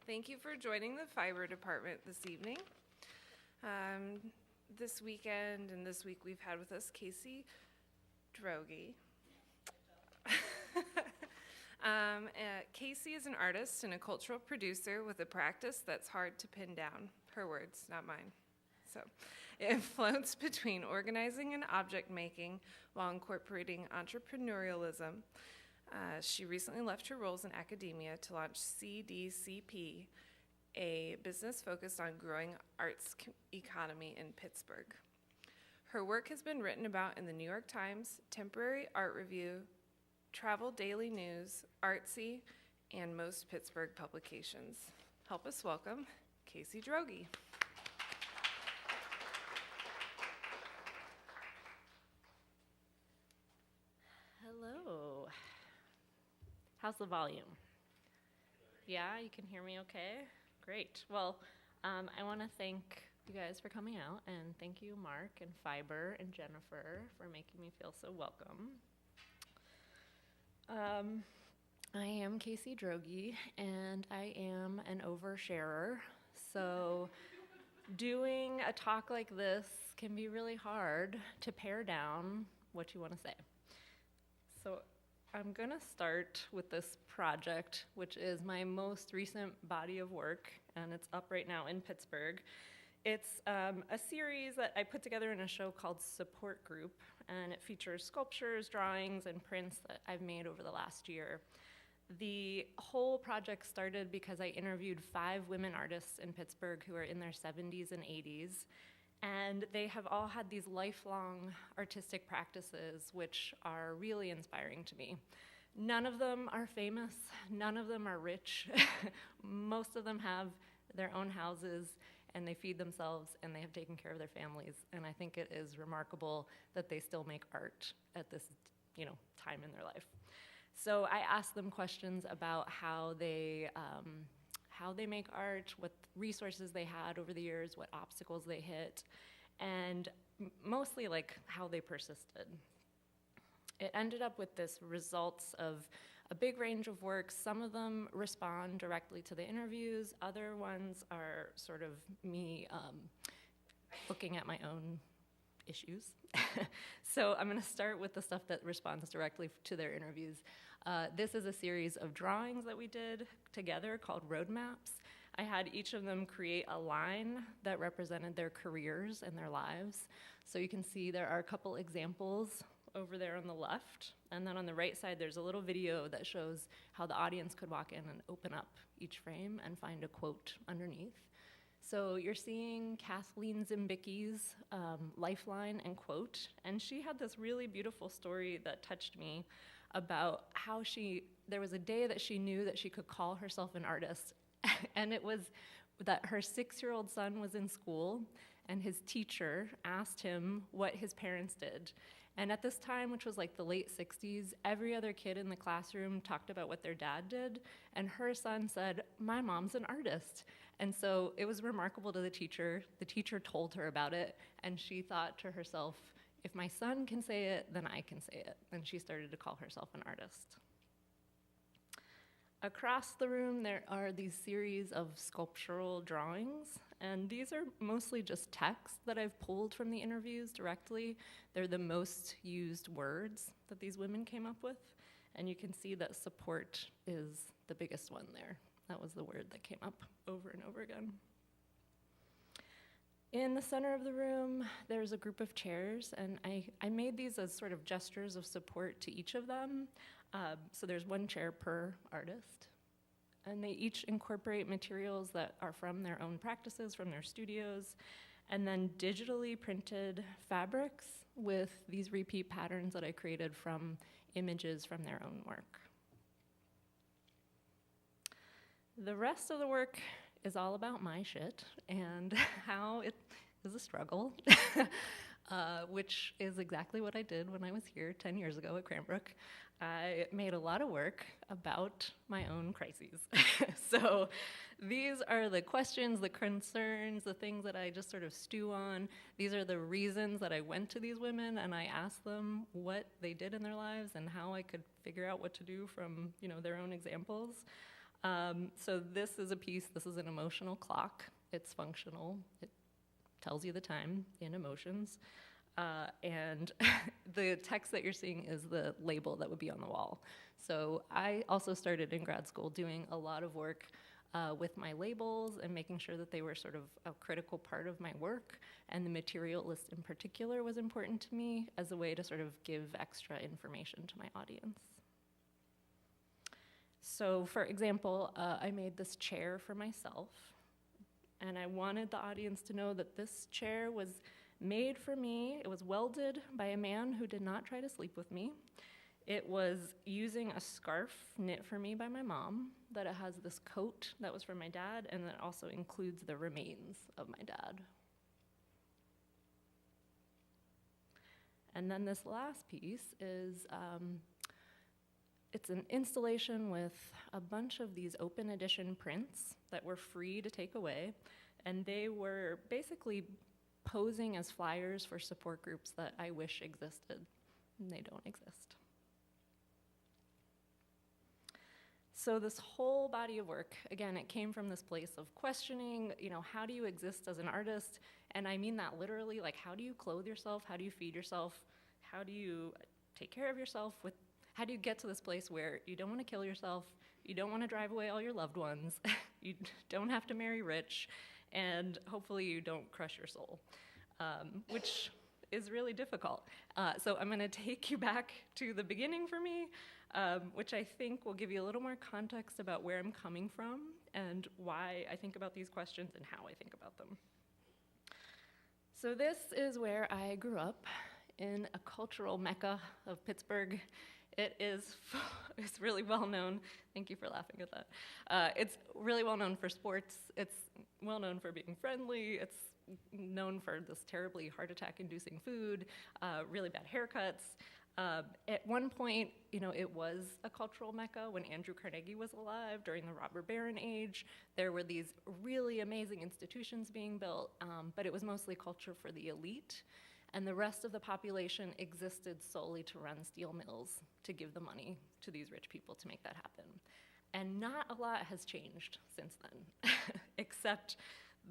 Thank you for joining the fiber department this evening. This weekend and this week we've had with us Droege. Casey is an artist and a cultural producer with a practice that's hard to pin down. Her words, not mine. So it floats between organizing and object making while incorporating entrepreneurialism. She recently left her roles in academia to launch CDCP, a business focused on growing arts economy in Pittsburgh. Her work has been written about in the New York Times, Temporary Art Review, Travel Daily News, Artsy, and most Pittsburgh publications. Help us welcome Casey Droege. Hello. How's the volume? Yeah, you can hear me okay? Great. Well, I want to thank you guys for coming out, and thank you, Mark and Fiber and Jennifer, for making me feel so welcome. I am Casey Droege, and I am an oversharer, so doing a talk like this can be really hard to pare down what you want to say. So I'm going to start with this project, which is my most recent body of work, and it's up right now in Pittsburgh. It's a series that I put together in a show called Support Group, and it features sculptures, drawings, and prints that I've made over the last year. The whole project started because I interviewed 5 women artists in Pittsburgh who are in their 70s and 80s, and they have all had these lifelong artistic practices which are really inspiring to me. None of them are famous, none of them are rich. Most of them have their own houses, and they feed themselves, and they have taken care of their families. And I think it is remarkable that they still make art at this, time in their life. So I asked them questions about how they make art, what resources they had over the years, what obstacles they hit, and mostly like how they persisted. It ended up with this results of a big range of works. Some of them respond directly to the interviews. Other ones are sort of me looking at my own issues. So I'm going to start with the stuff that responds directly to their interviews. This is a series of drawings that we did together called roadmaps. I had each of them create a line that represented their careers and their lives. So you can see there are a couple examples over there on the left, and then on the right side there's a little video that shows how the audience could walk in and open up each frame and find a quote underneath. So you're seeing Kathleen Zimbicki's lifeline and quote, and she had this really beautiful story that touched me about how there was a day that she knew that she could call herself an artist, and it was that her 6-year-old son was in school, and his teacher asked him what his parents did. And at this time, which was like the late 60s, every other kid in the classroom talked about what their dad did, and her son said, "My mom's an artist." And so it was remarkable to the teacher. The teacher told her about it, and she thought to herself, if my son can say it, then I can say it. And she started to call herself an artist. Across the room, there are these series of sculptural drawings, and these are mostly just text that I've pulled from the interviews directly. They're the most used words that these women came up with, and you can see that support is the biggest one there. That was the word that came up over and over again. In the center of the room, there's a group of chairs, and I made these as sort of gestures of support to each of them. So there's 1 chair per artist, and they each incorporate materials that are from their own practices, from their studios, and then digitally printed fabrics with these repeat patterns that I created from images from their own work. The rest of the work is all about my shit and how it is a struggle, which is exactly what I did when I was here 10 years ago at Cranbrook. I made a lot of work about my own crises. So these are the questions, the concerns, the things that I just sort of stew on. These are the reasons that I went to these women and I asked them what they did in their lives and how I could figure out what to do from, their own examples. So this is a piece, this is an emotional clock. It's functional. It tells you the time in emotions. And the text that you're seeing is the label that would be on the wall. So I also started in grad school doing a lot of work with my labels and making sure that they were sort of a critical part of my work. And the material list in particular was important to me as a way to sort of give extra information to my audience. So for example, I made this chair for myself, and I wanted the audience to know that this chair was made for me. It was welded by a man who did not try to sleep with me. It was using a scarf knit for me by my mom, that it has this coat that was from my dad, and that also includes the remains of my dad. And then this last piece is, it's an installation with a bunch of these open edition prints that were free to take away, and they were basically posing as flyers for support groups that I wish existed, and they don't exist. So this whole body of work, again, it came from this place of questioning, how do you exist as an artist? And I mean that literally, like, how do you clothe yourself? How do you feed yourself? How do you take care of yourself? How do you get to this place where you don't want to kill yourself, you don't want to drive away all your loved ones, you don't have to marry rich, and hopefully you don't crush your soul, which is really difficult. So I'm going to take you back to the beginning for me, which I think will give you a little more context about where I'm coming from and why I think about these questions and how I think about them. So this is where I grew up, in a cultural mecca of Pittsburgh. It's really well known. Thank you for laughing at that. It's really well known for sports. It's well known for being friendly. It's known for this terribly heart attack inducing food, really bad haircuts. At one point, it was a cultural mecca when Andrew Carnegie was alive during the robber baron age. There were these really amazing institutions being built, but it was mostly culture for the elite. And the rest of the population existed solely to run steel mills, to give the money to these rich people to make that happen. And not a lot has changed since then, except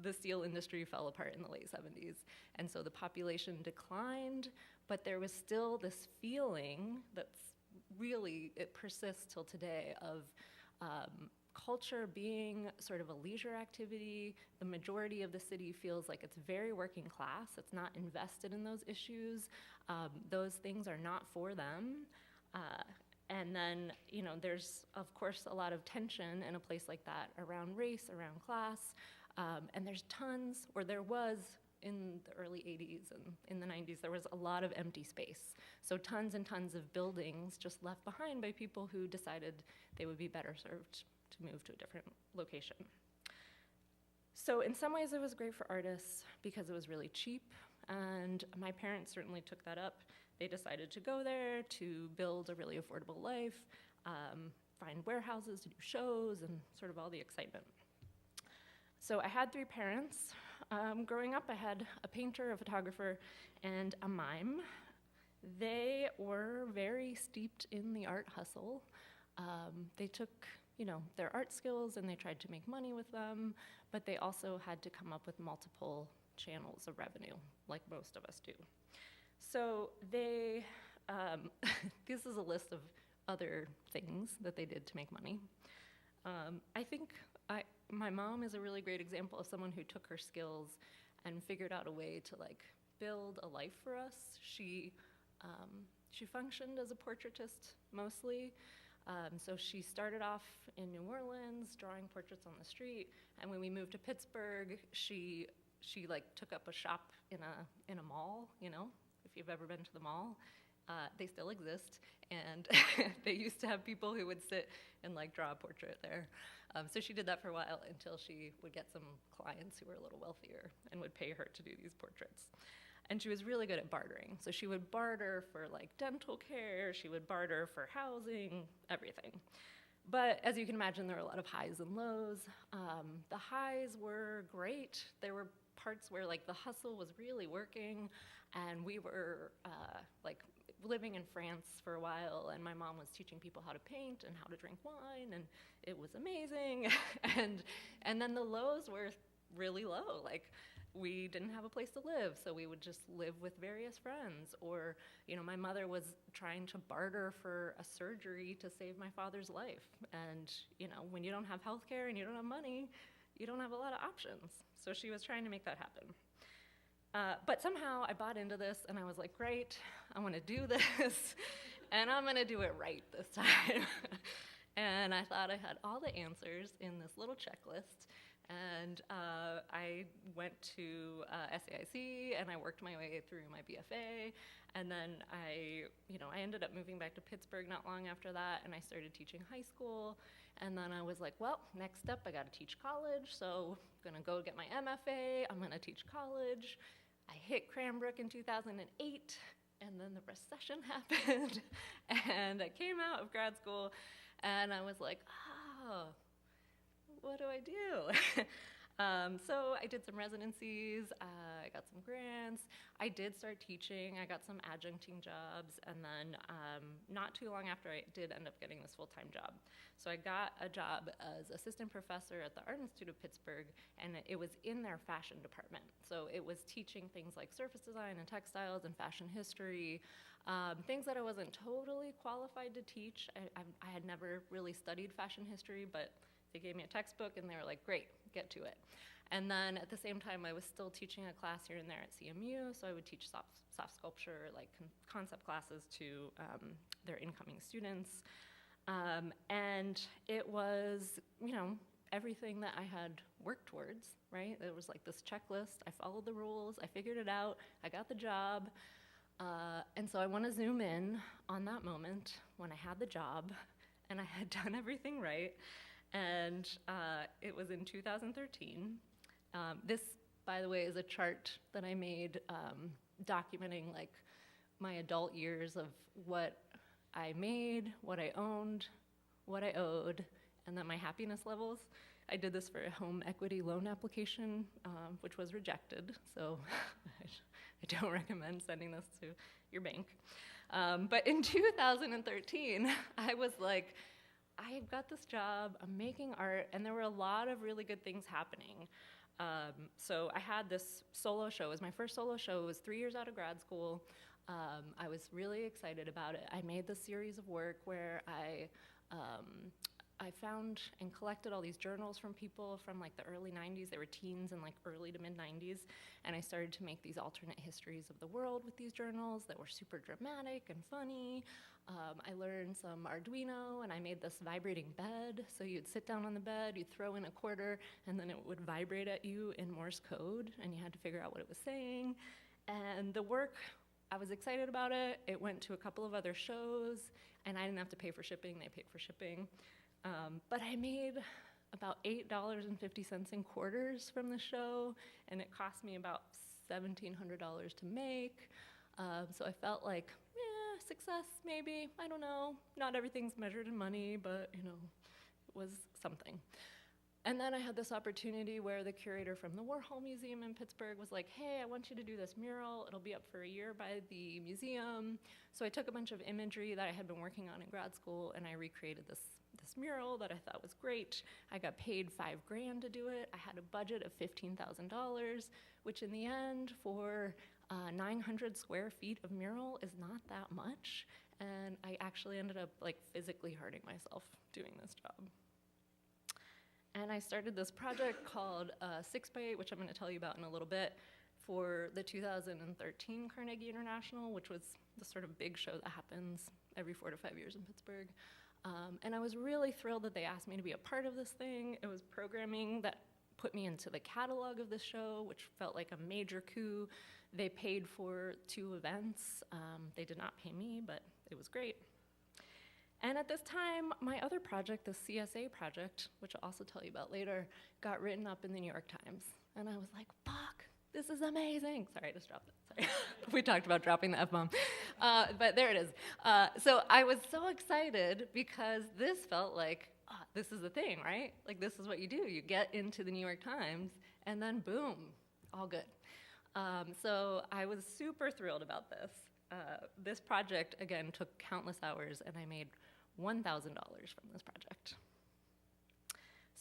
the steel industry fell apart in the late 70s. And so the population declined, but there was still this feeling that's really, it persists till today, of culture being sort of a leisure activity. The majority of the city feels like it's very working class. It's not invested in those issues. Those things are not for them. And then, there's, of course, a lot of tension in a place like that around race, around class. And there was, in the early 80s and in the 90s, there was a lot of empty space. So tons and tons of buildings just left behind by people who decided they would be better served to move to a different location. So in some ways it was great for artists because it was really cheap, and my parents certainly took that up. They decided to go there to build a really affordable life, find warehouses to do shows, and sort of all the excitement. So I had 3 parents. Growing up, I had a painter, a photographer, and a mime. They were very steeped in the art hustle. They took their art skills and they tried to make money with them, but they also had to come up with multiple channels of revenue, like most of us do. So they, this is a list of other things that they did to make money. I think my mom is a really great example of someone who took her skills and figured out a way to build a life for us. She functioned as a portraitist mostly. So she started off in New Orleans drawing portraits on the street, and when we moved to Pittsburgh, she took up a shop in a mall. If you've ever been to the mall, they still exist, and they used to have people who would sit and draw a portrait there. So she did that for a while until she would get some clients who were a little wealthier and would pay her to do these portraits. And she was really good at bartering. So she would barter for dental care, she would barter for housing, everything. But as you can imagine, there were a lot of highs and lows. The highs were great. There were parts where the hustle was really working, and we were living in France for a while, and my mom was teaching people how to paint and how to drink wine, and it was amazing. and then the lows were really low. Like, we didn't have a place to live, so we would just live with various friends. Or, my mother was trying to barter for a surgery to save my father's life. And, when you don't have health care and you don't have money, you don't have a lot of options. So she was trying to make that happen. But somehow I bought into this, and I was like, great, I want to do this, and I'm going to do it right this time. And I thought I had all the answers in this little checklist. And I went to SAIC, and I worked my way through my BFA, and then I ended up moving back to Pittsburgh not long after that, and I started teaching high school. And then I was like, well, next step, I got to teach college, so I'm going to go get my MFA. I'm going to teach college. I hit Cranbrook in 2008, and then the recession happened, and I came out of grad school, and I was like, oh, what do I do? So I did some residencies, I got some grants, I did start teaching, I got some adjuncting jobs, and then not too long after, I did end up getting this full-time job. So I got a job as assistant professor at the Art Institute of Pittsburgh, and it was in their fashion department. So it was teaching things like surface design and textiles and fashion history, things that I wasn't totally qualified to teach. I had never really studied fashion history, but they gave me a textbook, and they were like, great, get to it. And then at the same time, I was still teaching a class here and there at CMU, so I would teach soft sculpture, like concept classes to their incoming students. And it was, everything that I had worked towards, right? It was like this checklist. I followed the rules. I figured it out. I got the job. And so I want to zoom in on that moment when I had the job, and I had done everything right. And it was in 2013. This, by the way, is a chart that I made documenting like my adult years of what I made, what I owned, what I owed, and then my happiness levels. I did this for a home equity loan application, which was rejected, so I don't recommend sending this to your bank. But in 2013, I was like, I've got this job, I'm making art, and there were a lot of really good things happening. So I had this solo show. It was my first solo show. It was 3 years out of grad school. I was really excited about it. I made this series of work where I found and collected all these journals from people from like the early 90s. They were teens in like early to mid 90s. And I started to make these alternate histories of the world with these journals that were super dramatic and funny. I learned some Arduino, and I made this vibrating bed. So you'd sit down on the bed, you'd throw in a quarter, and then it would vibrate at you in Morse code, and you had to figure out what it was saying. And the work, I was excited about it. It went to a couple of other shows, and I didn't have to pay for shipping. They paid for shipping. But I made about $8.50 in quarters from the show, and it cost me about $1,700 to make. So I felt like, success, maybe, I don't know. Not everything's measured in money, but, it was something. And then I had this opportunity where the curator from the Warhol Museum in Pittsburgh was like, hey, I want you to do this mural. It'll be up for a year by the museum. So I took a bunch of imagery that I had been working on in grad school, and I recreated this mural that I thought was great. I got paid $5,000 to do it. I had a budget of $15,000, which in the end, for 900 square feet of mural is not that much. And I actually ended up like physically hurting myself doing this job. And I started this project called 6x8, which I'm going to tell you about in a little bit, for the 2013 Carnegie International, which was the sort of big show that happens every 4 to 5 years in Pittsburgh. And I was really thrilled that they asked me to be a part of this thing. It was programming that put me into the catalog of the show, which felt like a major coup. They paid for 2 events. They did not pay me, but it was great. And at this time, my other project, the CSA project, which I'll also tell you about later, got written up in the New York Times. And I was like, fuck, this is amazing. Sorry, I just dropped it. Sorry. We talked about dropping the F-bomb. But there it is. So I was so excited because this felt like, this is the thing, right? Like, this is what you do. You get into the New York Times, and then boom, all good. So I was super thrilled about this. This project, again, took countless hours, and I made $1,000 from this project.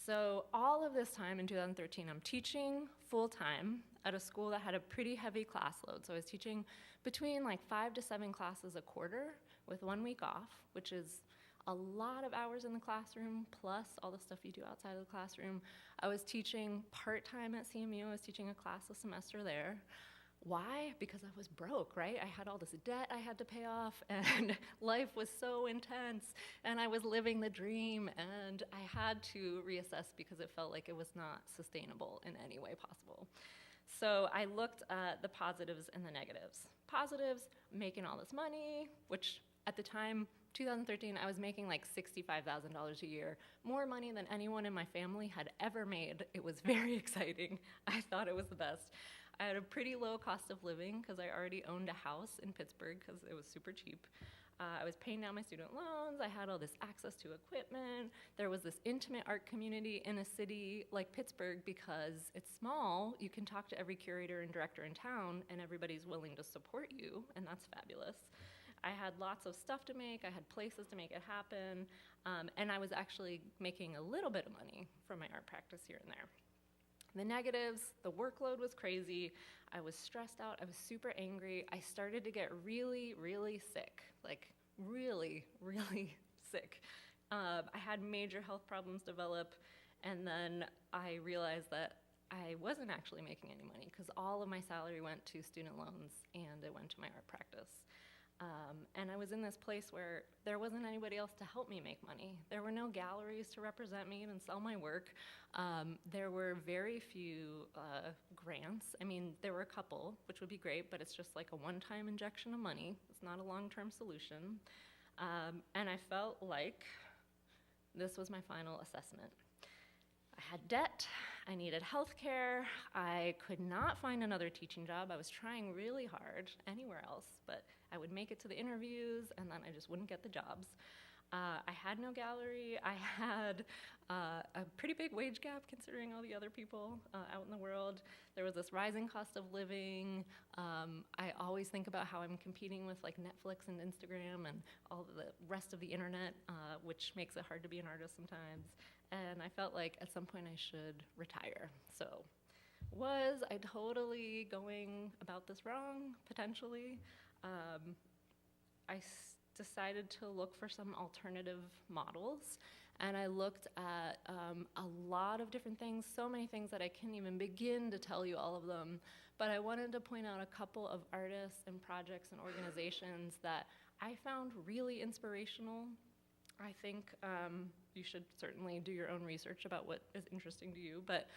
So all of this time in 2013, I'm teaching full-time at a school that had a pretty heavy class load. So I was teaching between like 5 to 7 classes a quarter with 1 week off, which is a lot of hours in the classroom, plus all the stuff you do outside of the classroom. I was teaching part-time at CMU. I was teaching a class a semester there. Why? Because I was broke, right? I had all this debt I had to pay off, and life was so intense, and I was living the dream, and I had to reassess because it felt like it was not sustainable in any way possible. So I looked at the positives and the negatives. Positives, making all this money, which at the time, 2013, I was making like $65,000 a year, more money than anyone in my family had ever made. It was very exciting. I thought it was the best. I had a pretty low cost of living because I already owned a house in Pittsburgh because it was super cheap. I was paying down my student loans. I had all this access to equipment. There was this intimate art community in a city like Pittsburgh because it's small. You can talk to every curator and director in town, and everybody's willing to support you, and that's fabulous. I had lots of stuff to make. I had places to make it happen, and I was actually making a little bit of money from my art practice here and there. The negatives, the workload was crazy. I was stressed out. I was super angry. I started to get really, really sick, like really, really sick. I had major health problems develop, and then I realized that I wasn't actually making any money because all of my salary went to student loans and it went to my art practice. And I was in this place where there wasn't anybody else to help me make money. There were no galleries to represent me and sell my work. There were very few grants. I mean, there were a couple, which would be great, but it's just like a one-time injection of money. It's not a long-term solution. And I felt like this was my final assessment. I had debt. I needed health care. I could not find another teaching job. I was trying really hard anywhere else, but I would make it to the interviews, and then I just wouldn't get the jobs. I had no gallery. I had a pretty big wage gap considering all the other people out in the world. There was this rising cost of living. I always think about how I'm competing with like Netflix and Instagram and all the rest of the internet, which makes it hard to be an artist sometimes. And I felt like at some point I should retire. So was I totally going about this wrong, potentially? I decided to look for some alternative models, and I looked at a lot of different things, so many things that I can't even begin to tell you all of them, but I wanted to point out a couple of artists and projects and organizations that I found really inspirational. I think you should certainly do your own research about what is interesting to you, but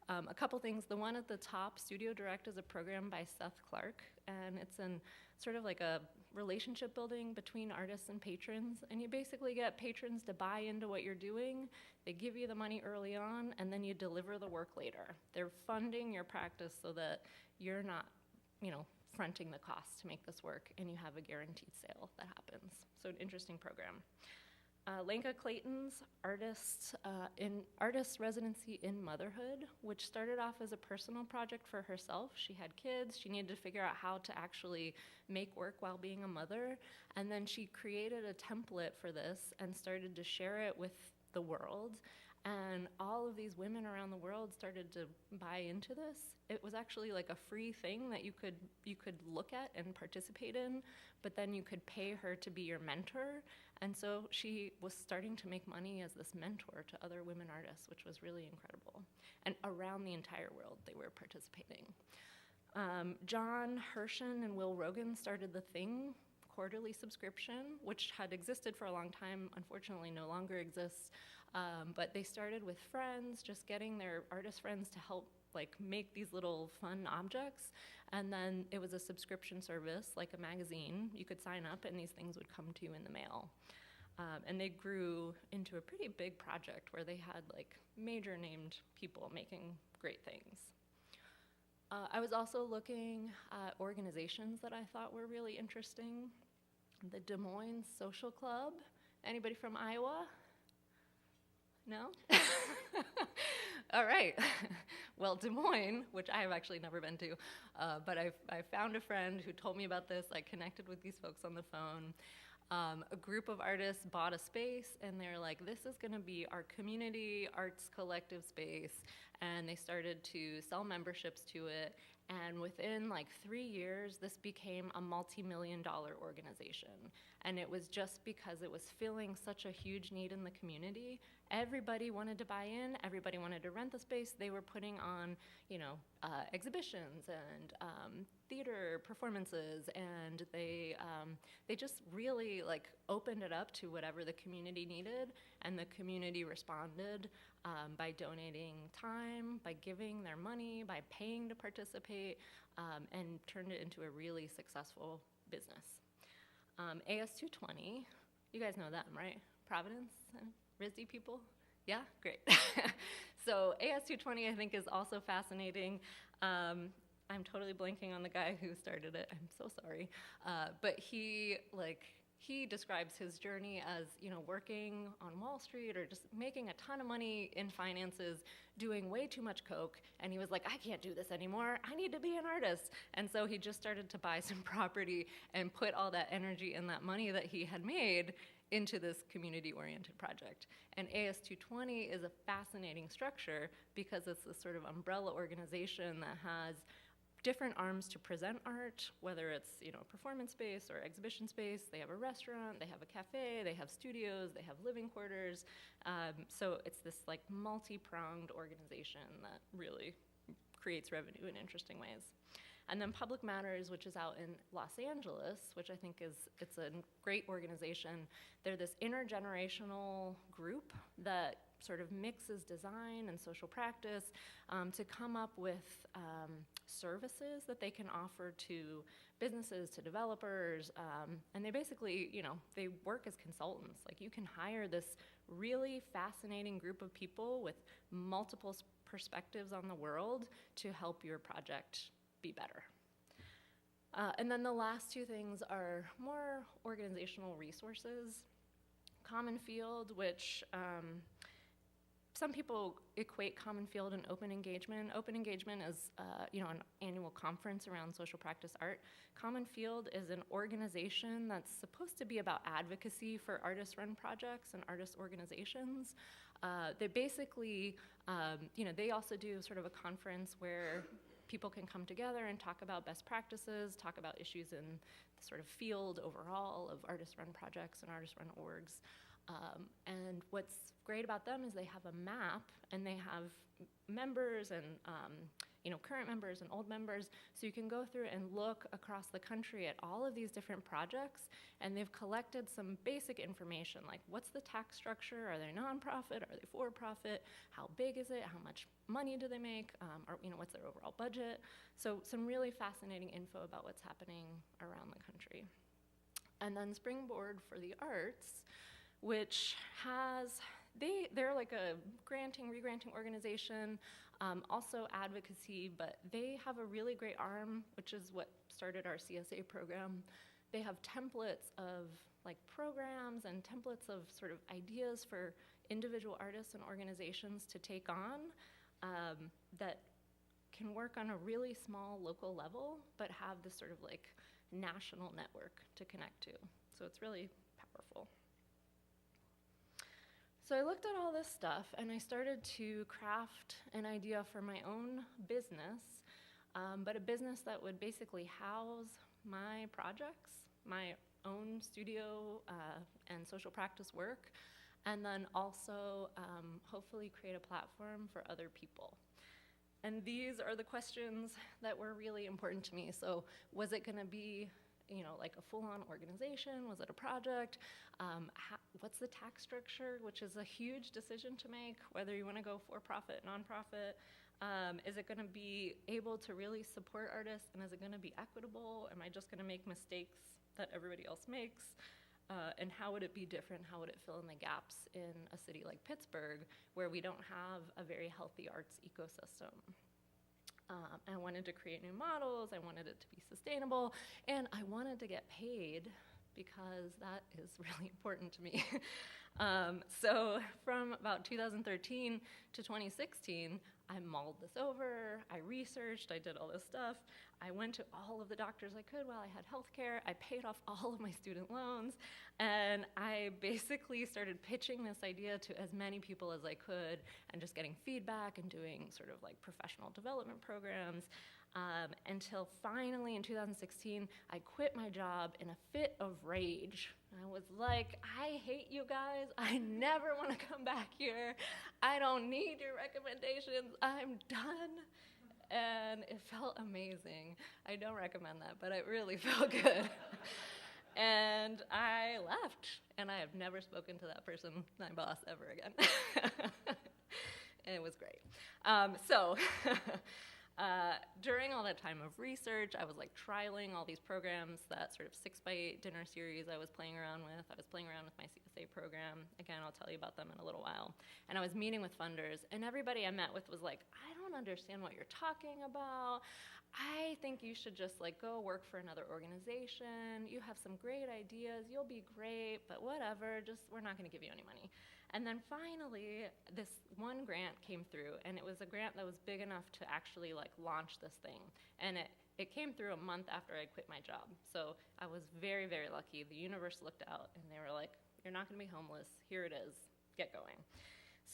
a couple things. The one at the top, Studio Direct, is a program by Seth Clark, and it's in sort of like a relationship building between artists and patrons, and you basically get patrons to buy into what you're doing. They give you the money early on, and then you deliver the work later. They're funding your practice so that you're not, fronting the cost to make this work, and you have a guaranteed sale that happens. So an interesting program. Lenka Clayton's artist residency in motherhood, which started off as a personal project for herself. She had kids. She needed to figure out how to actually make work while being a mother. And then she created a template for this and started to share it with the world. And all of these women around the world started to buy into this. It was actually like a free thing that you could look at and participate in, but then you could pay her to be your mentor. And so she was starting to make money as this mentor to other women artists, which was really incredible. And around the entire world, they were participating. John Hershen and Will Rogan started The Thing quarterly subscription, which had existed for a long time, unfortunately no longer exists. But they started with friends, just getting their artist friends to help make these little fun objects. And then it was a subscription service, like a magazine. You could sign up and these things would come to you in the mail. And they grew into a pretty big project where they had major named people making great things. I was also looking at organizations that I thought were really interesting. The Des Moines Social Club. Anybody from Iowa? No? All right. Well, Des Moines, which I have actually never been to, but I found a friend who told me about this. I connected with these folks on the phone. A group of artists bought a space, and they're like, this is going to be our community arts collective space. And they started to sell memberships to it. And within like 3 years, this became a multi-million-dollar organization. And it was just because it was filling such a huge need in the community. Everybody wanted to buy in. Everybody wanted to rent the space. They were putting on, exhibitions and theater performances, and they just really like opened it up to whatever the community needed, and the community responded by donating time, by giving their money, by paying to participate, and turned it into a really successful business. AS220, you guys know them, right? Providence and RISD people? Yeah, great. So AS220 I think is also fascinating. I'm totally blanking on the guy who started it. I'm so sorry. But he describes his journey as, working on Wall Street or just making a ton of money in finances, doing way too much coke, and he was like, I can't do this anymore. I need to be an artist. And so he just started to buy some property and put all that energy and that money that he had made into this community-oriented project. And AS220 is a fascinating structure because it's this sort of umbrella organization that has different arms to present art, whether it's performance space or exhibition space. They have a restaurant, they have a cafe, they have studios, they have living quarters. So it's this like multi-pronged organization that really creates revenue in interesting ways. And then Public Matters, which is out in Los Angeles, which I think it's a great organization. They're this intergenerational group that sort of mixes design and social practice to come up with services that they can offer to businesses, to developers, and they basically, they work as consultants. Like you can hire this really fascinating group of people with multiple perspectives on the world to help your project be better. And then the last two things are more organizational resources. Common Field, which some people equate Common Field and Open Engagement. Open Engagement is an annual conference around social practice art. Common Field is an organization that's supposed to be about advocacy for artist-run projects and artist organizations. They basically, they also do sort of a conference where people can come together and talk about best practices, talk about issues in the sort of field overall of artist-run projects and artist-run orgs. And what's great about them is they have a map, and they have members and current members and old members, so you can go through and look across the country at all of these different projects, and they've collected some basic information, like what's the tax structure, are they nonprofit, are they for-profit, how big is it, how much money do they make, or what's their overall budget. So some really fascinating info about what's happening around the country. And then Springboard for the Arts, which has, they're like a re-granting organization, also advocacy, but they have a really great arm, which is what started our CSA program. They have templates of like programs and templates of sort of ideas for individual artists and organizations to take on that can work on a really small local level, but have this sort of like national network to connect to. So it's really powerful. So I looked at all this stuff, and I started to craft an idea for my own business, but a business that would basically house my projects, my own studio and social practice work, and then also hopefully create a platform for other people. And these are the questions that were really important to me. So was it going to be like a full-on organization? Was it a project? What's the tax structure, which is a huge decision to make, whether you want to go for-profit, nonprofit? Is it going to be able to really support artists, and is it going to be equitable? Am I just going to make mistakes that everybody else makes? And how would it be different? How would it fill in the gaps in a city like Pittsburgh, where we don't have a very healthy arts ecosystem? I wanted to create new models, I wanted it to be sustainable, and I wanted to get paid because that is really important to me. So from about 2013 to 2016, I mulled this over, I researched, I did all this stuff. I went to all of the doctors I could while I had health care. I paid off all of my student loans, and I basically started pitching this idea to as many people as I could and just getting feedback and doing sort of like professional development programs. Until finally in 2016, I quit my job in a fit of rage. I was like, I hate you guys. I never want to come back here. I don't need your recommendations. I'm done. And it felt amazing. I don't recommend that, but it really felt good. And I left, and I have never spoken to that person, my boss, ever again. And it was great. During all that time of research, I was like trialing all these programs, that sort of 6x8 dinner series I was playing around with. I was playing around with my CSA program. Again, I'll tell you about them in a little while. And I was meeting with funders, and everybody I met with was like, I don't understand what you're talking about. I think you should just like go work for another organization. You have some great ideas. You'll be great, but whatever, just we're not going to give you any money. And then finally, this one grant came through, and it was a grant that was big enough to actually like launch this thing. And it came through a month after I quit my job. So I was very, very lucky. The universe looked out, and they were like, you're not going to be homeless. Here it is. Get going.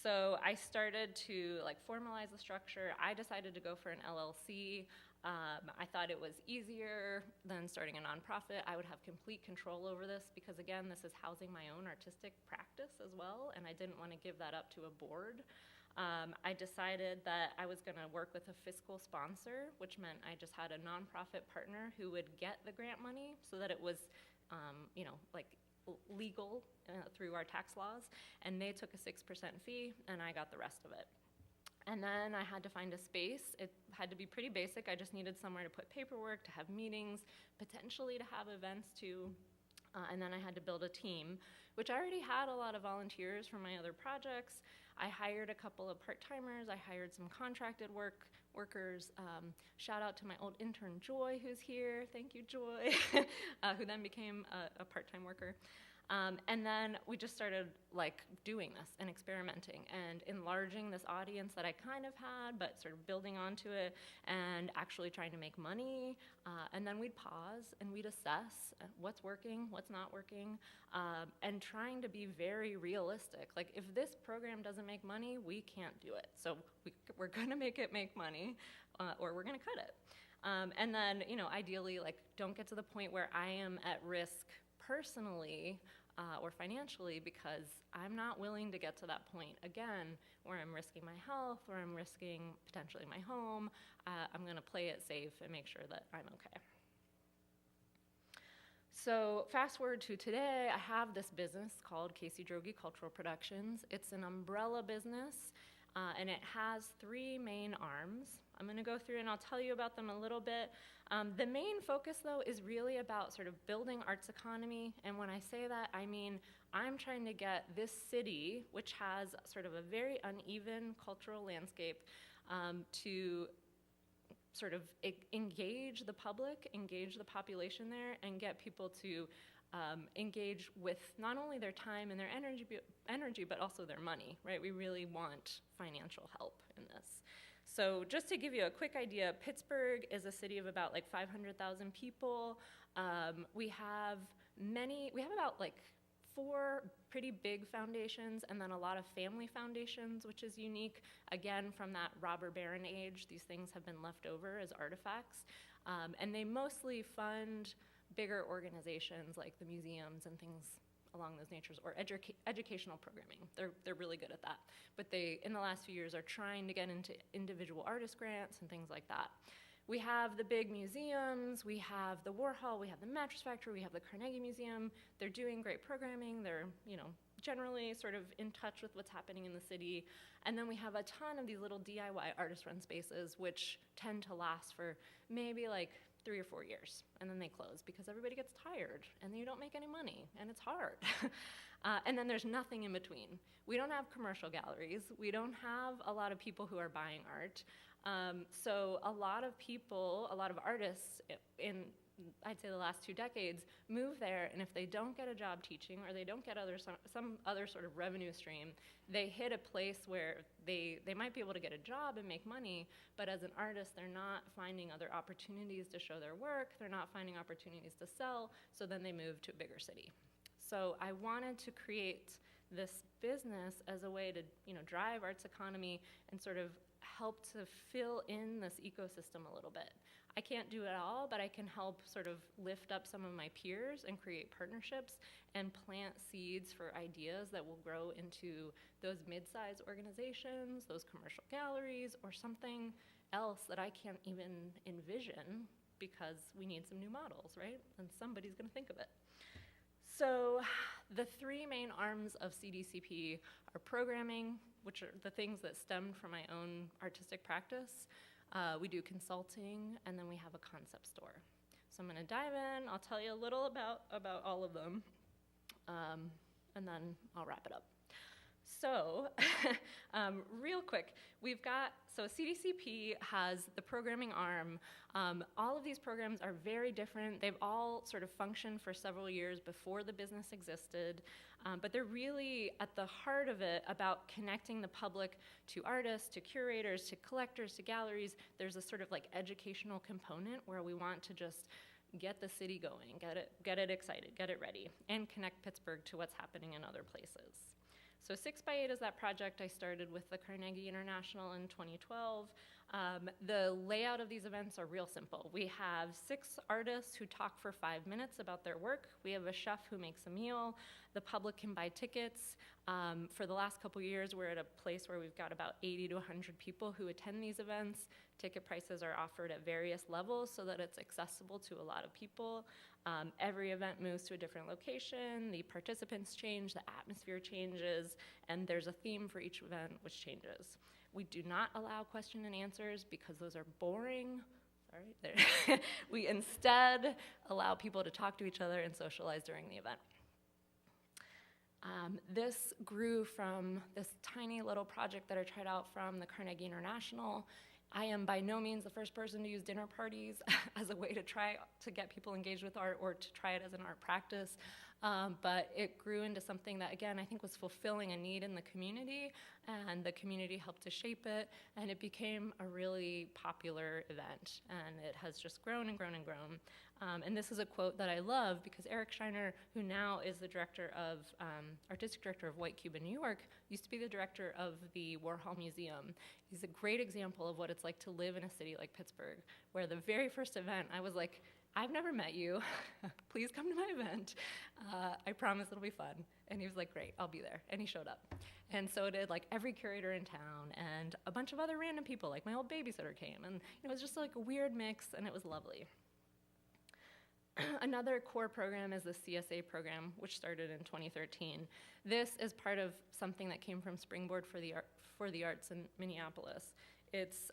So I started to like formalize the structure. I decided to go for an LLC. I thought it was easier than starting a nonprofit. I would have complete control over this because, again, this is housing my own artistic practice as well, and I didn't want to give that up to a board. I decided that I was going to work with a fiscal sponsor, which meant I just had a nonprofit partner who would get the grant money so that it was, like legal through our tax laws, and they took a 6% fee, and I got the rest of it. And then I had to find a space. It had to be pretty basic. I just needed somewhere to put paperwork, to have meetings, potentially to have events too. And then I had to build a team, which I already had a lot of volunteers from my other projects. I hired a couple of part-timers. I hired some contracted workers. Shout out to my old intern, Joy, who's here. Thank you, Joy, who then became a part-time worker. And then we just started like doing this and experimenting and enlarging this audience that I kind of had, but sort of building onto it and actually trying to make money. And then we'd pause and we'd assess what's working, what's not working, and trying to be very realistic. Like if this program doesn't make money, we can't do it. So we're gonna make it make money, or we're gonna cut it. And then, ideally, like don't get to the point where I am at risk personally or financially, because I'm not willing to get to that point again where I'm risking my health, or I'm risking potentially my home. I'm going to play it safe and make sure that I'm okay. So fast forward to today, I have this business called Pgh Cultural Productions. It's an umbrella business, and it has 3 main arms. I'm going to go through and I'll tell you about them a little bit. The main focus, though, is really about sort of building arts economy. And when I say that, I mean I'm trying to get this city, which has sort of a very uneven cultural landscape, to sort of engage the public, engage the population there, and get people to engage with not only their time and their energy, but also their money, right? We really want financial help in this. So just to give you a quick idea, Pittsburgh is a city of about like 500,000 people. We have about like 4 pretty big foundations, and then a lot of family foundations, which is unique. Again, from that robber baron age, these things have been left over as artifacts. And they mostly fund bigger organizations like the museums and things along those natures, or educational programming. They're really good at that. But they, in the last few years, are trying to get into individual artist grants and things like that. We have the big museums, we have the Warhol, we have the Mattress Factory, we have the Carnegie Museum. They're doing great programming. They're, generally sort of in touch with what's happening in the city. And then we have a ton of these little DIY artist-run spaces, which tend to last for maybe like 3 or 4 years, and then they close because everybody gets tired and you don't make any money and it's hard. And then there's nothing in between. We don't have commercial galleries. We don't have a lot of people who are buying art. So a lot of artists in I'd say the last 2 decades, move there, and if they don't get a job teaching or they don't get some other sort of revenue stream, they hit a place where they might be able to get a job and make money, but as an artist, they're not finding other opportunities to show their work, they're not finding opportunities to sell, so then they move to a bigger city. So I wanted to create this business as a way to, drive arts economy and sort of help to fill in this ecosystem a little bit. I can't do it all, but I can help sort of lift up some of my peers and create partnerships and plant seeds for ideas that will grow into those mid-sized organizations, those commercial galleries, or something else that I can't even envision because we need some new models, right? And somebody's going to think of it. So the 3 main arms of CDCP are programming, which are the things that stemmed from my own artistic practice. We do consulting, and then we have a concept store. So I'm going to dive in. I'll tell you a little about all of them, and then I'll wrap it up. So real quick, so CDCP has the programming arm. All of these programs are very different. They've all sort of functioned for several years before the business existed, but they're really at the heart of it about connecting the public to artists, to curators, to collectors, to galleries. There's a sort of like educational component where we want to just get the city going, get it excited, get it ready, and connect Pittsburgh to what's happening in other places. So 6x8 is that project I started with the Carnegie International in 2012. The layout of these events are real simple. We have 6 artists who talk for 5 minutes about their work. We have a chef who makes a meal. The public can buy tickets. For the last couple years, we're at a place where we've got about 80 to 100 people who attend these events. Ticket prices are offered at various levels so that it's accessible to a lot of people. Every event moves to a different location, the participants change, the atmosphere changes, and there's a theme for each event which changes. We do not allow question and answers because those are boring. Sorry. We instead allow people to talk to each other and socialize during the event. This grew from this tiny little project that I tried out from the Carnegie International. I am by no means the first person to use dinner parties as a way to try to get people engaged with art or to try it as an art practice, but it grew into something that, again, I think was fulfilling a need in the community, and the community helped to shape it, and it became a really popular event, and it has just grown and grown and grown. And this is a quote that I love because Eric Scheiner, who now is the artistic director of White Cube in New York, used to be the director of the Warhol Museum. He's a great example of what it's like to live in a city like Pittsburgh, where the very first event, I was like, I've never met you. Please come to my event. I promise it'll be fun. And he was like, great, I'll be there. And he showed up. And so did like every curator in town and a bunch of other random people, like my old babysitter came. And it was just like a weird mix, and it was lovely. Another core program is the CSA program, which started in 2013. This is part of something that came from Springboard for the Arts in Minneapolis. It's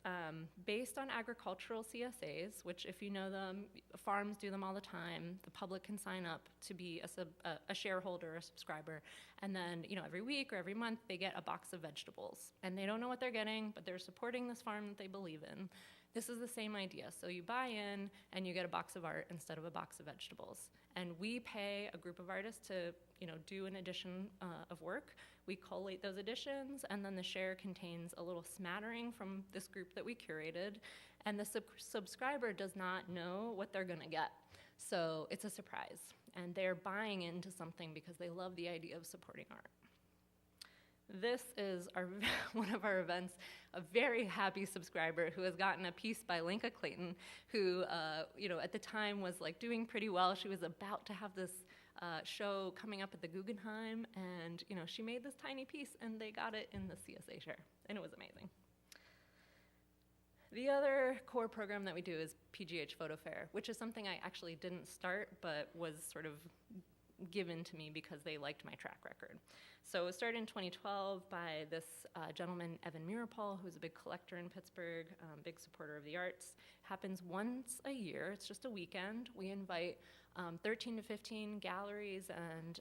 based on agricultural CSAs, which, if you know them, farms do them all the time. The public can sign up to be a shareholder, a subscriber, and then every week or every month they get a box of vegetables. And they don't know what they're getting, but they're supporting this farm that they believe in. This is the same idea. So you buy in and you get a box of art instead of a box of vegetables. And we pay a group of artists to do an edition of work. We collate those editions, and then the share contains a little smattering from this group that we curated, and the subscriber does not know what they're going to get. So it's a surprise, and they're buying into something because they love the idea of supporting art. This is one of our events, a very happy subscriber who has gotten a piece by Linka Clayton, who, at the time was like doing pretty well. She was about to have this show coming up at the Guggenheim, and she made this tiny piece, and they got it in the CSA share, and it was amazing. The other core program that we do is Pgh Photo Fair, which is something I actually didn't start, but was sort of given to me because they liked my track record. So it was started in 2012 by this gentleman, Evan Mirapol, who's a big collector in Pittsburgh, big supporter of the arts. Happens once a year. It's just a weekend. We invite 13 to 15 galleries and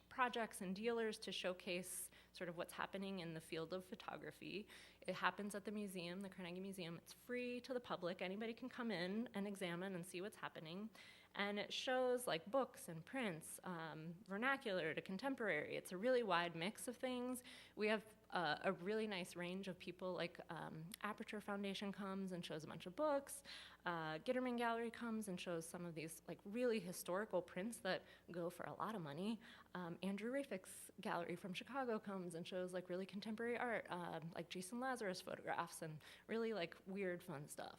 projects and dealers to showcase sort of what's happening in the field of photography. It happens at the museum, the Carnegie Museum. It's free to the public. Anybody can come in and examine and see what's happening. And it shows like books and prints, vernacular to contemporary. It's a really wide mix of things. We have a really nice range of people, like Aperture Foundation comes and shows a bunch of books. Gitterman Gallery comes and shows some of these like really historical prints that go for a lot of money. Andrew Rafick's gallery from Chicago comes and shows like really contemporary art, like Jason Lazarus photographs and really like weird fun stuff.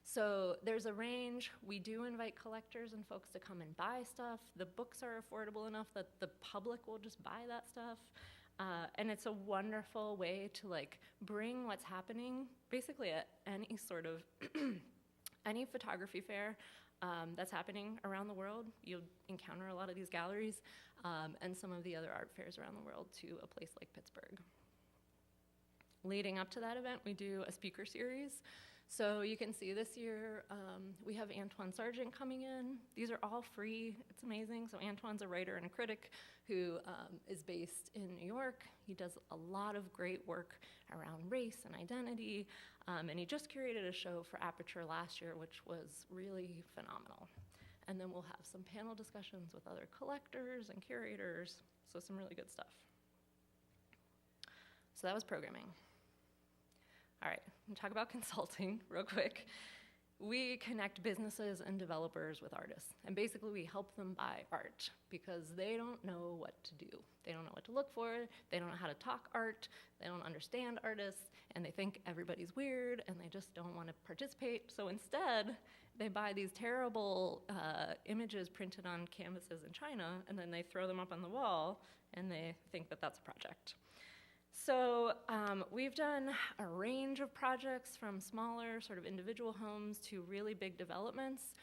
So there's a range. We do invite collectors and folks to come and buy stuff. The books are affordable enough that the public will just buy that stuff. And it's a wonderful way to like bring what's happening basically at any sort of any photography fair that's happening around the world. You'll encounter a lot of these galleries and some of the other art fairs around the world to a place like Pittsburgh. Leading up to that event, we do a speaker series. So you can see this year we have Antoine Sargent coming in. These are all free. It's amazing. So Antoine's a writer and a critic who is based in New York. He does a lot of great work around race and identity. And he just curated a show for Aperture last year, which was really phenomenal. And then we'll have some panel discussions with other collectors and curators. So some really good stuff. So that was programming. All right, I'm gonna talk about consulting real quick. We connect businesses and developers with artists, and basically we help them buy art because they don't know what to do. They don't know what to look for, they don't know how to talk art, they don't understand artists, and they think everybody's weird, and they just don't want to participate. So instead, they buy these terrible images printed on canvases in China, and then they throw them up on the wall, and they think that that's a project. So we've done a range of projects from smaller sort of individual homes to really big developments.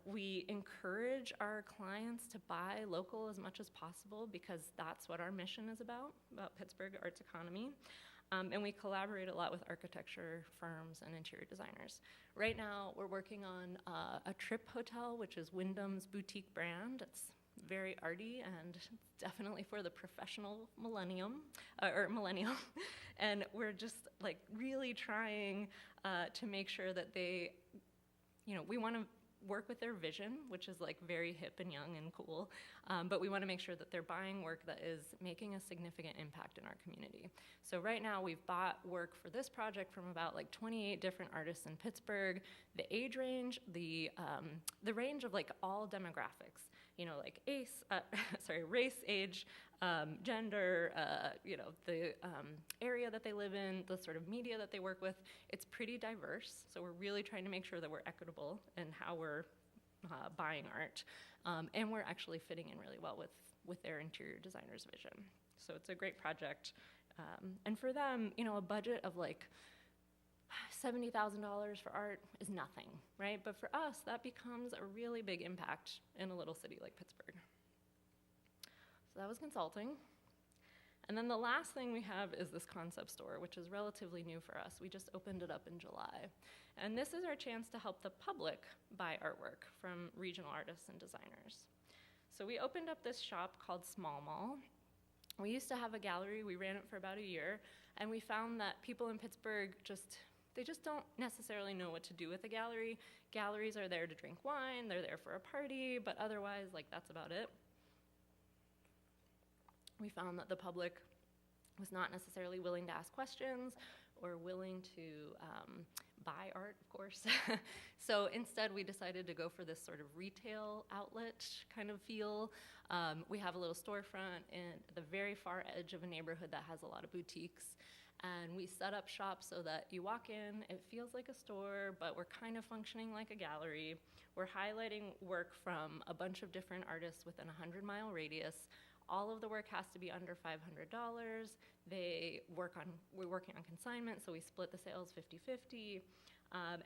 We encourage our clients to buy local as much as possible because that's what our mission is about Pittsburgh arts economy. And we collaborate a lot with architecture firms and interior designers. Right now, we're working on a Trip Hotel, which is Wyndham's boutique brand. It's very arty and definitely for the professional millennial. And we're just like really trying to make sure that they, we want to work with their vision, which is like very hip and young and cool, but we want to make sure that they're buying work that is making a significant impact in our community. So right now we've bought work for this project from about like 28 different artists in Pittsburgh. The age range, the range of like all demographics, like race, age, gender, the area that they live in, the sort of media that they work with, it's pretty diverse. So we're really trying to make sure that we're equitable in how we're buying art. And we're actually fitting in really well with their interior designer's vision. So it's a great project. And for them, a budget of like $70,000 for art is nothing, right? But for us, that becomes a really big impact in a little city like Pittsburgh. So that was consulting. And then the last thing we have is this concept store, which is relatively new for us. We just opened it up in July. And this is our chance to help the public buy artwork from regional artists and designers. So we opened up this shop called Small Mall. We used to have a gallery. We ran it for about a year. And we found that people in Pittsburgh they just don't necessarily know what to do with a gallery. Galleries are there to drink wine, they're there for a party, but otherwise, like, that's about it. We found that the public was not necessarily willing to ask questions or willing to buy art, of course. So instead, we decided to go for this sort of retail outlet kind of feel. We have a little storefront in the very far edge of a neighborhood that has a lot of boutiques. And we set up shop so that you walk in, it feels like a store, but we're kind of functioning like a gallery. We're highlighting work from a bunch of different artists within a 100-mile radius. All of the work has to be under $500. We're working on consignment, so we split the sales 50-50.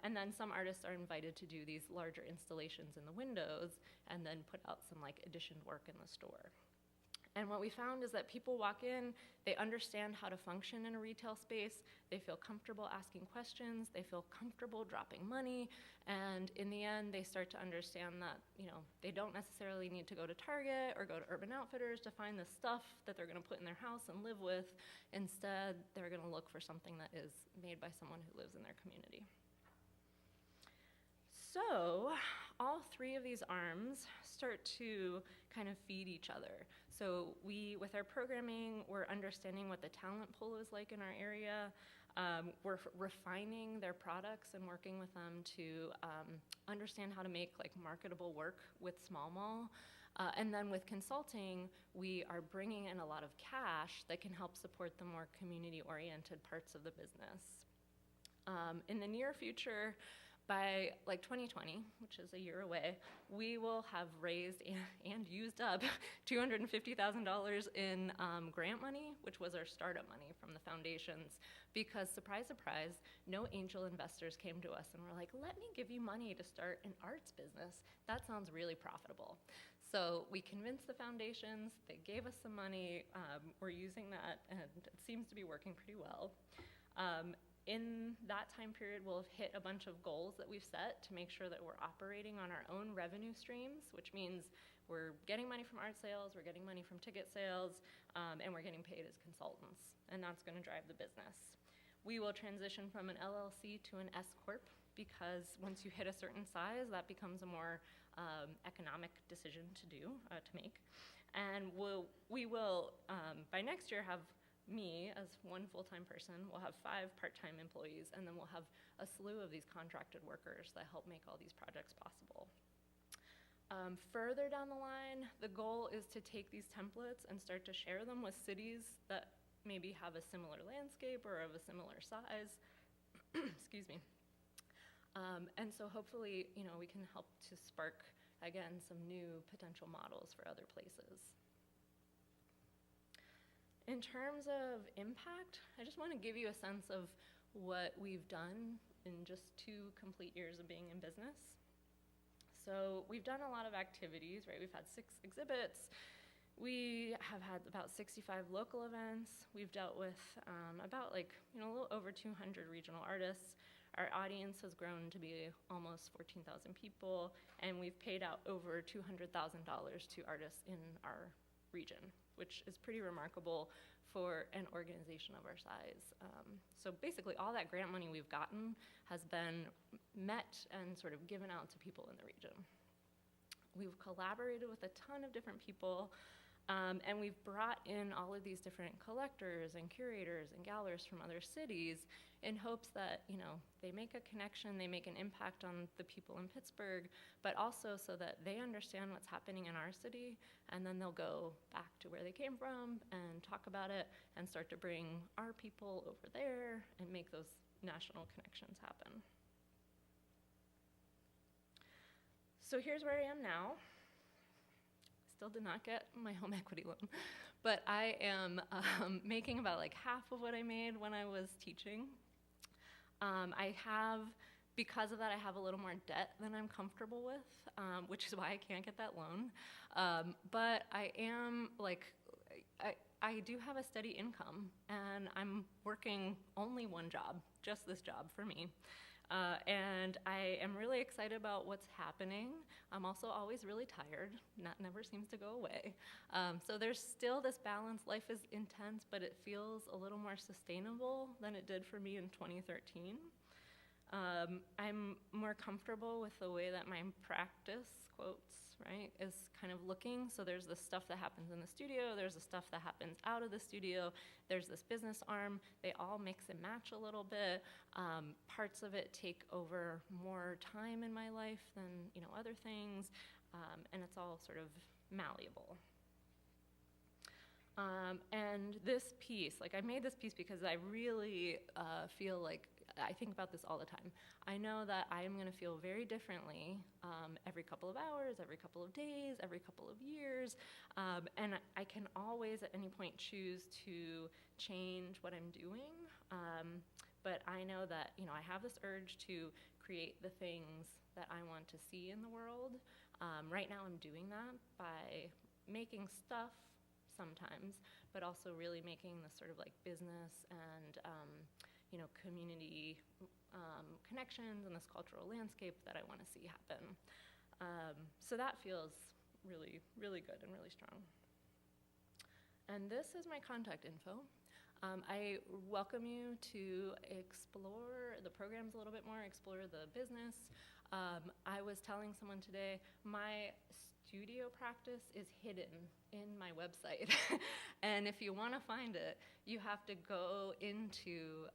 And then some artists are invited to do these larger installations in the windows and then put out some like additioned work in the store. And what we found is that people walk in, they understand how to function in a retail space, they feel comfortable asking questions, they feel comfortable dropping money, and in the end, they start to understand that, they don't necessarily need to go to Target or go to Urban Outfitters to find the stuff that they're gonna put in their house and live with. Instead, they're gonna look for something that is made by someone who lives in their community. So, all three of these arms start to kind of feed each other. So with our programming, we're understanding what the talent pool is like in our area. We're refining their products and working with them to understand how to make marketable work with small mall. And then with consulting, we are bringing in a lot of cash that can help support the more community-oriented parts of the business. In the near future, by 2020, which is a year away, we will have raised and used up $250,000 in grant money, which was our startup money from the foundations, because surprise, surprise, no angel investors came to us and were like, let me give you money to start an arts business. That sounds really profitable. So we convinced the foundations, they gave us some money, we're using that, and it seems to be working pretty well. In that time period, we'll have hit a bunch of goals that we've set to make sure that we're operating on our own revenue streams, which means we're getting money from art sales, we're getting money from ticket sales, and we're getting paid as consultants, and that's gonna drive the business. We will transition from an LLC to an S Corp, because once you hit a certain size, that becomes a more economic decision to make. And we will, by next year, have me as one full-time person, we'll have 5 part-time employees, and then we'll have a slew of these contracted workers that help make all these projects possible. Further down the line, the goal is to take these templates and start to share them with cities that maybe have a similar landscape or of a similar size. Excuse me. And so hopefully, we can help to spark, again, some new potential models for other places. In terms of impact, I just want to give you a sense of what we've done in just 2 complete years of being in business. So we've done a lot of activities, right? We've had 6 exhibits. We have had about 65 local events. We've dealt with about a little over 200 regional artists. Our audience has grown to be almost 14,000 people, and we've paid out over $200,000 to artists in our region, which is pretty remarkable for an organization of our size. So basically all that grant money we've gotten has been met and sort of given out to people in the region. We've collaborated with a ton of different people, and we've brought in all of these different collectors and curators and galleries from other cities in hopes that, they make a connection, they make an impact on the people in Pittsburgh, but also so that they understand what's happening in our city, and then they'll go back to where they came from and talk about it and start to bring our people over there and make those national connections happen. So here's where I am now. Still did not get my home equity loan, but I am making about half of what I made when I was teaching. Because of that, I have a little more debt than I'm comfortable with, which is why I can't get that loan. But I am I do have a steady income, and I'm working only one job, just this job for me. And I am really excited about what's happening. I'm also always really tired. That never seems to go away. So there's still this balance. Life is intense, but it feels a little more sustainable than it did for me in 2013. I'm more comfortable with the way that my practice, quotes, right, is kind of looking. So there's the stuff that happens in the studio, there's the stuff that happens out of the studio, there's this business arm. They all mix and match a little bit. Parts of it take over more time in my life than other things, and it's all sort of malleable. And this piece, I made this piece because I really feel like I think about this all the time. I know that I am going to feel very differently every couple of hours, every couple of days, every couple of years, and I can always at any point choose to change what I'm doing, but I know that I have this urge to create the things that I want to see in the world. Right now I'm doing that by making stuff, sometimes, but also really making this sort of like business and community connections and this cultural landscape that I want to see happen. So that feels really, really good and really strong. And this is my contact info. I welcome you to explore the programs a little bit more, explore the business. I was telling someone today, my studio practice is hidden in my website. And if you want to find it, you have to go into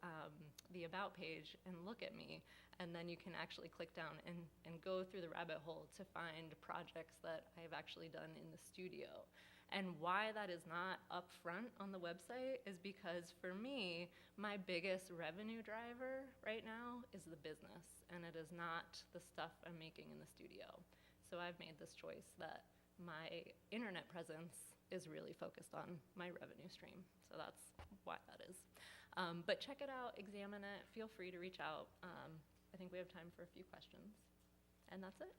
the About page and look at me. And then you can actually click down and go through the rabbit hole to find projects that I've actually done in the studio. And why that is not up front on the website is because for me, my biggest revenue driver right now is the business, and it is not the stuff I'm making in the studio. So I've made this choice that my internet presence is really focused on my revenue stream. So that's why that is. But check it out, examine it, feel free to reach out. I think we have time for a few questions. And that's it.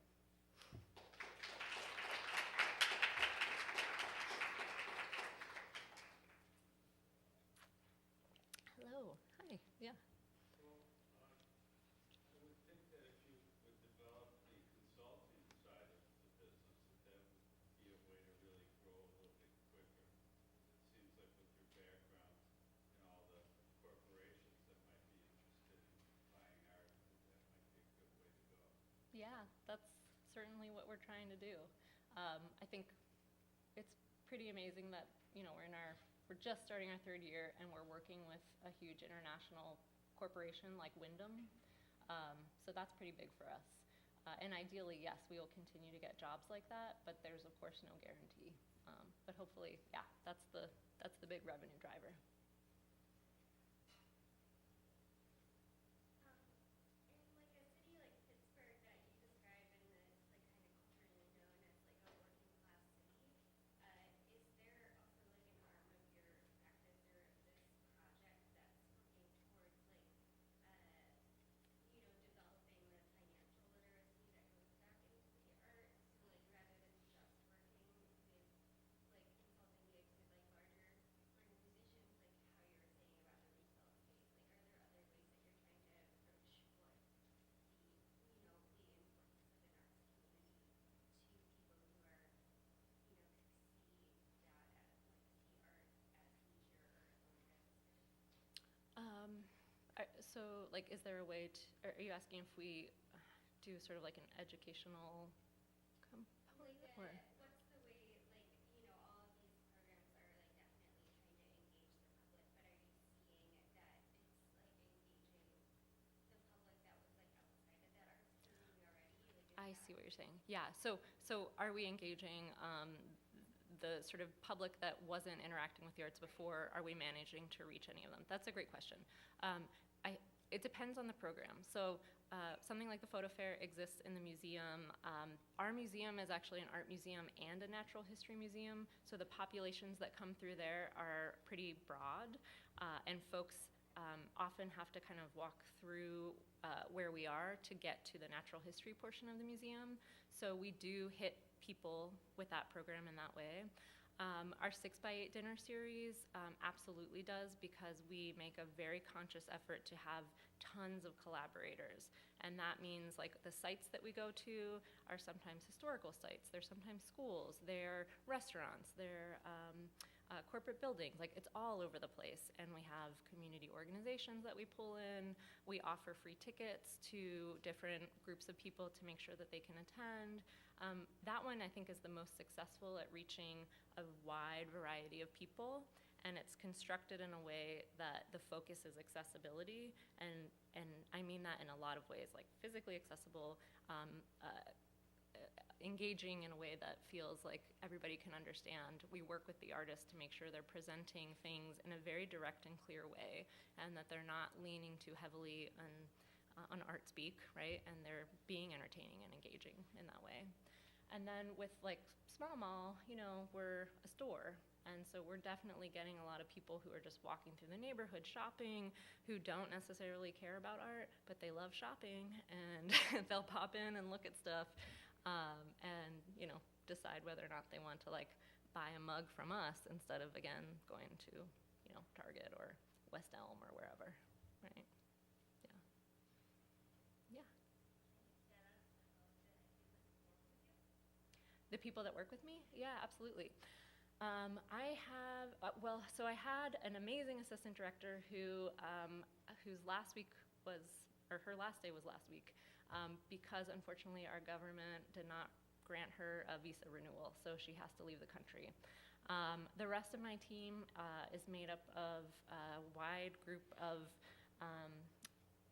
Hello. Hi. Yeah. I would think that if you would develop the consulting side of the business, that would be a way to really grow a little bit quicker. It seems like with your background and all the corporations that might be interested in buying art, that might be a good way to go. Yeah, that's certainly what we're trying to do. I think it's pretty amazing that, we're just starting our third year and we're working with a huge international corporation like Wyndham. So that's pretty big for us. And ideally, yes, we will continue to get jobs like that, but there's of course no guarantee. But hopefully, yeah, that's the big revenue driver. In like a city like Pittsburgh that you describe in this like kind of culturally known as like a working class city, is there also like an arm of your practice or this project that's working towards like developing the financial literacy that goes back into the art? So like rather than just working with like consulting gigs with like larger musicians, like how you were saying about the retail space, like are there other ways that you're trying to approach what the the importance of an arts community to people who are see that as like see art as leisure or like as So, like, is there a way to, are you asking if we do sort of like an educational component? like Or? what's the way like all of these programs are like definitely trying to engage the public, but are you seeing that it's like engaging the public that was like outside of that arts community already? Like I see what you're saying. Yeah. So are we engaging the sort of public that wasn't interacting with the arts before? Are we managing to reach any of them? That's a great question. It depends on the program. So something like the Photo Fair exists in the museum. Our museum is actually an art museum and a natural history museum. So the populations that come through there are pretty broad, and folks often have to kind of walk through where we are to get to the natural history portion of the museum. So we do hit people with that program in that way. Our 6x8 dinner series absolutely does, because we make a very conscious effort to have tons of collaborators. And that means like the sites that we go to are sometimes historical sites, they're sometimes schools, they're restaurants, they're corporate buildings, like it's all over the place. And we have community organizations that we pull in. We offer free tickets to different groups of people to make sure that they can attend. That one I think is the most successful at reaching a wide variety of people, and it's constructed in a way that the focus is accessibility, and I mean that in a lot of ways, like physically accessible, engaging in a way that feels like everybody can understand. We work with the artists to make sure they're presenting things in a very direct and clear way, and that they're not leaning too heavily on art speak, right? And they're being entertaining and engaging in that way. And then with like small mall, we're a store. And so we're definitely getting a lot of people who are just walking through the neighborhood shopping, who don't necessarily care about art, but they love shopping, and they'll pop in and look at stuff, and decide whether or not they want to like buy a mug from us instead of, again, going to, Target or West Elm or wherever, right? Yeah. Yeah. The people that work with me? Yeah, absolutely. I have, so I had an amazing assistant director whose last week was, or her last day was last week, because unfortunately our government did not grant her a visa renewal, so she has to leave the country. The rest of my team is made up of a wide group of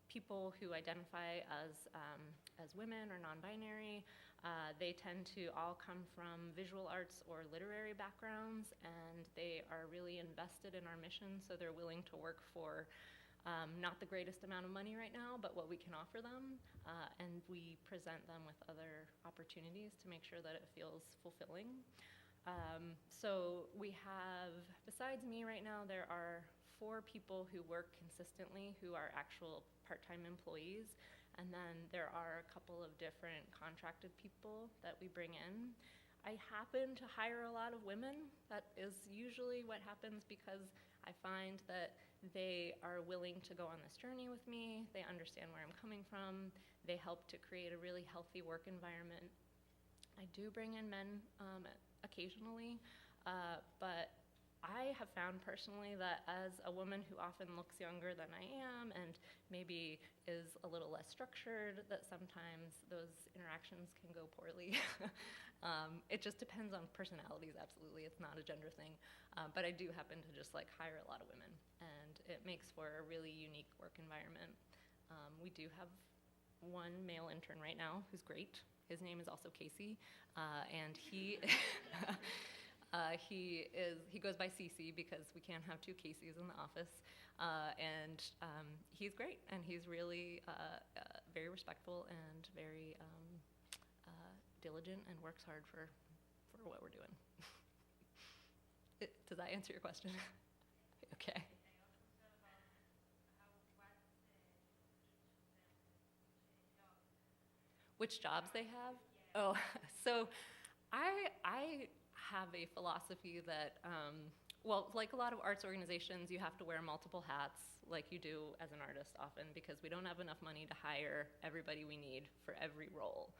people who identify as women or non-binary. They tend to all come from visual arts or literary backgrounds, and they are really invested in our mission, so they're willing to work for not the greatest amount of money right now, but what we can offer them, and we present them with other opportunities to make sure that it feels fulfilling. So we have, besides me right now, there are 4 people who work consistently who are actual part-time employees, and then there are a couple of different contracted people that we bring in. I happen to hire a lot of women. That is usually what happens because I find that they are willing to go on this journey with me. They understand where I'm coming from. They help to create a really healthy work environment. I do bring in men occasionally, but I have found personally that as a woman who often looks younger than I am and maybe is a little less structured, that sometimes those interactions can go poorly. It just depends on personalities, absolutely. It's not a gender thing. But I do happen to just hire a lot of women, and it makes for a really unique work environment. We do have one male intern right now who's great. His name is also Casey, and he he goes by CC because we can't have 2 Caseys in the office, and he's great, and he's really very respectful and very diligent and works hard for what we're doing. Does that answer your question? Okay. Which jobs they have? Oh, so I have a philosophy that, like a lot of arts organizations, you have to wear multiple hats like you do as an artist often because we don't have enough money to hire everybody we need for every role.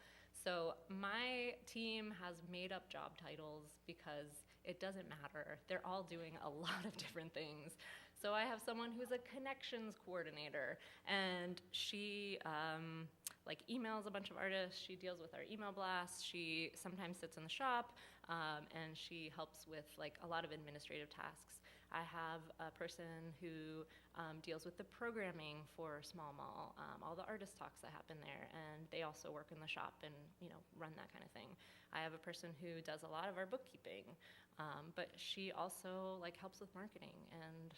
So my team has made up job titles because it doesn't matter. They're all doing a lot of different things. So I have someone who's a connections coordinator, and she emails a bunch of artists. She deals with our email blasts. She sometimes sits in the shop, and she helps with a lot of administrative tasks. I have a person who deals with the programming for Small Mall, all the artist talks that happen there, and they also work in the shop and run that kind of thing. I have a person who does a lot of our bookkeeping, but she also helps with marketing, and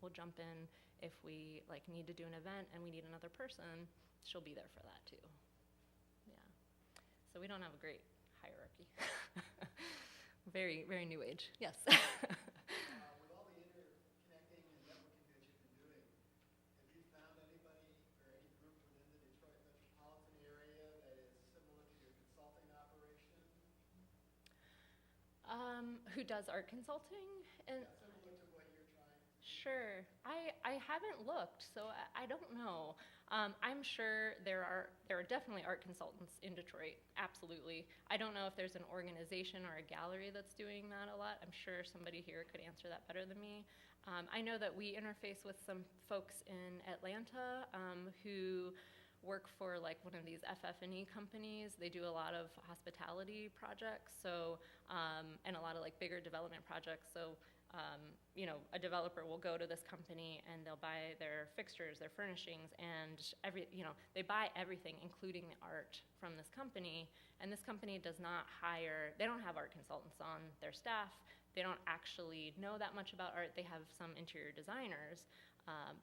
we'll jump in if we need to do an event and we need another person. She'll be there for that too. Yeah. So we don't have a great hierarchy. Very, very new age. Yes. With all the interconnecting and networking that you've been doing, have you found anybody or any group within the Detroit metropolitan area that is similar to your consulting operation? Who does art consulting? And Similar to what you're trying to do? Sure. I haven't looked, so I don't know. I'm sure there are definitely art consultants in Detroit, absolutely. I don't know if there's an organization or a gallery that's doing that a lot. I'm sure somebody here could answer that better than me. I know that we interface with some folks in Atlanta who work for one of these FF&E companies. They do a lot of hospitality projects, so and a lot of bigger development projects. So a developer will go to this company and they'll buy their fixtures, their furnishings, and they buy everything, including the art, from this company. And this company does not hire, they don't have art consultants on their staff. They don't actually know that much about art. They have some interior designers,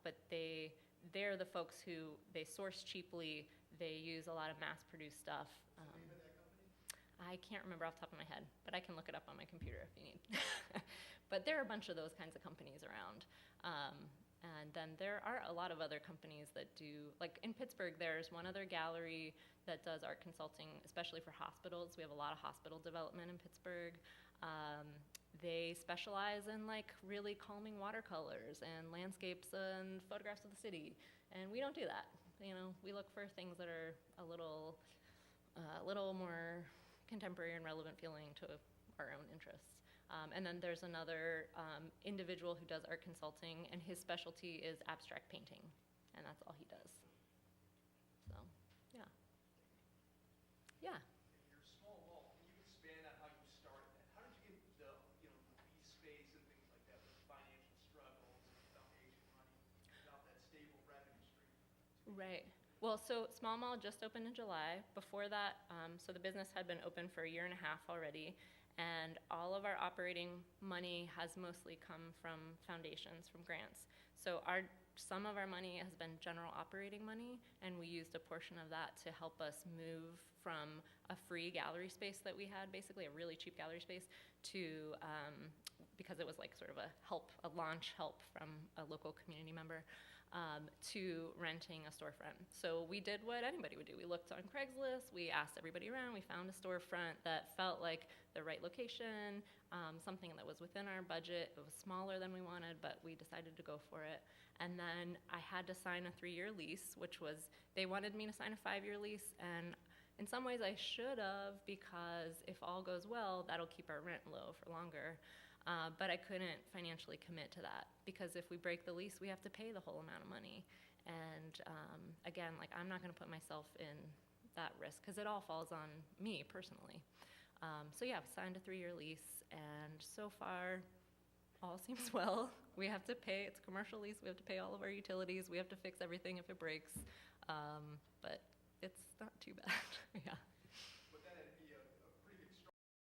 but they're the folks who they source cheaply. They use a lot of mass-produced stuff. What's the name of that company? I can't remember off the top of my head, but I can look it up on my computer if you need. But there are a bunch of those kinds of companies around. And then there are a lot of other companies that do, in Pittsburgh, there's one other gallery that does art consulting, especially for hospitals. We have a lot of hospital development in Pittsburgh. They specialize in like really calming watercolors and landscapes and photographs of the city, and we don't do that. You know, we look for things that are a little more contemporary and relevant feeling to our own interests. And then there's another individual who does art consulting, and his specialty is abstract painting, and that's all he does. So, yeah. Yeah. Your small mall, can you expand on how you started that? How did you get the lease space and things like that, with financial struggles and foundation money, without that stable revenue stream? Right. Well, so Small Mall just opened in July. Before that, so the business had been open for a year and a half already, and all of our operating money has mostly come from foundations, from grants. So some of our money has been general operating money, and we used a portion of that to help us move from a free gallery space that we had, basically a really cheap gallery space, to, because it was like sort of a launch help from a local community member, to renting a storefront. So we did what anybody would do. We looked on Craigslist, we asked everybody around, we found a storefront that felt like the right location, something that was within our budget. It was smaller than we wanted, but we decided to go for it. And then I had to sign a 3-year lease, which was, they wanted me to sign a 5-year lease, and in some ways I should have, because if all goes well, that'll keep our rent low for longer. But I couldn't financially commit to that, because if we break the lease, we have to pay the whole amount of money. And again, like, I'm not going to put myself in that risk, because it all falls on me personally. So yeah, I've signed a 3-year lease, and so far, all seems well. We have to pay, it's a commercial lease, we have to pay all of our utilities, we have to fix everything if it breaks, but it's not too bad.